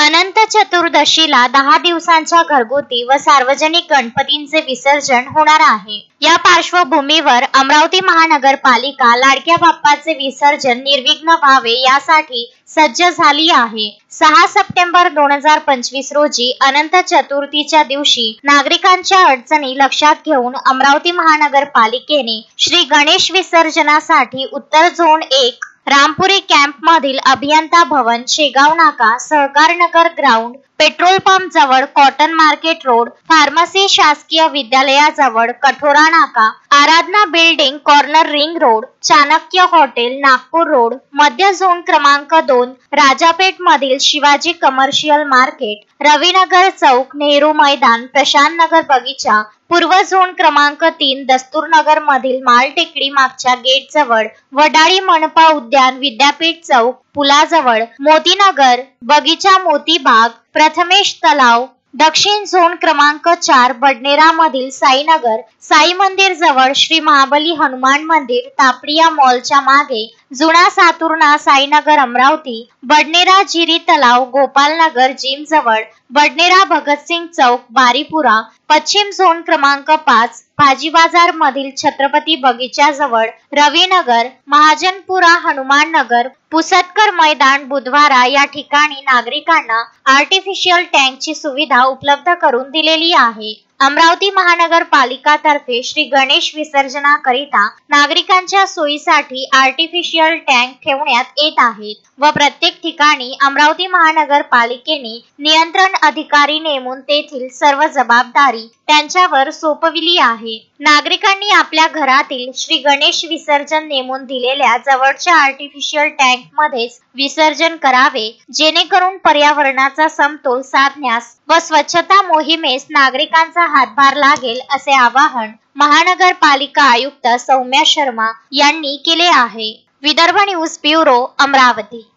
अनंत चतुर्दशीला 10 दिवसांच्या घरगुती व सार्वजनिक गणपतींचे विसर्जन होणार आहे। या पार्श्वभूमीवर अमरावती महानगरपालिका लाडक्या बाप्पाचे विसर्जन निर्विघ्न व्हावे यासाठी सज्ज झाली आहे। 6 सप्टेंबर 2025 रोजी अनंत चतुर्थीच्या दिवशी नागरिकांच्या अडचणी लक्षात घेऊन अमरावती महानगरपालिकेने श्री गणेश विसर्जनासाठी उत्तर झोन 1 रामपुरी कॅम्प मधील अभियंता भवन, शेगाव नाका, Sahakar Nagar ground, petrol pump जवळ, कॉटन मार्केट रोड, फार्मसी शासकीय विद्यालयाजवळ, कठोरा नाका, Aradhana building corner ring road, Chanakya hotel Nagpur road, मध्य झोन क्रमांक 2 राजापेठ मधील शिवाजी कमर्शियल मार्केट, रविनगर चौक, नेहरू मैदान, प्रशांत नगर बगीचा, पूर्व झोन क्रमांक 3 दस्तूर नगर मधील माल टेकडी मागच्या गेट जवळ, वडाळी मनपा उद्यान, विद्यापीठ चौक, पुलाजवळ, मोतीनगर बगीचा, मोती बाग, प्रथमेश तलाव, दक्षिण झोन क्रमांक 4 बडनेरा मधील साईनगर, साई मंदिर जवळ, श्री महाबली हनुमान मंदिर, तापडिया मॉलच्या मागे, जुना सातुर्णा साईनगर अमरावती, बडनेरा जिरी तलाव, गोपालनगर जिम जवळ, बडनेरा भगतसिंग चौक, बारीपुरा, पश्चिम झोन क्रमांक 5 भाजी बाजार मधील छत्रपती बगीचा जवळ, रविनगर, महाजनपुरा, हनुमान नगर, पुसदकर मैदान, बुधवारा या ठिकाणी नागरिकांना आर्टिफिशियल टँकची सुविधा उपलब्ध करून दिलेली आहे। अमरावती महानगरपालिकातर्फे श्री गणेश विसर्जनाकरिता नागरिकांच्या सोयीसाठी आर्टिफिशियल टँक ठेवण्यात येत आहेत व प्रत्येक ठिकाणी अमरावती महानगरपालिकेने नियंत्रण अधिकारी नेमून तेथील सर्व जबाबदारी त्यांच्यावर सोपविली आहे। नागरिकांनी आपल्या घरातील श्री गणेश विसर्जन नेमून दिलेल्या जवळच्या आर्टिफिशियल टँक मध्येच विसर्जन करावे, जेणेकरून पर्यावरणाचा समतोल साधण्यास व स्वच्छता मोहिमेस नागरिकांचा हातभार लागेल, असे आवाहन महानगरपालिका आयुक्त सौम्या शर्मा यांनी केले आहे। Vidarbha news bureau, Amravati.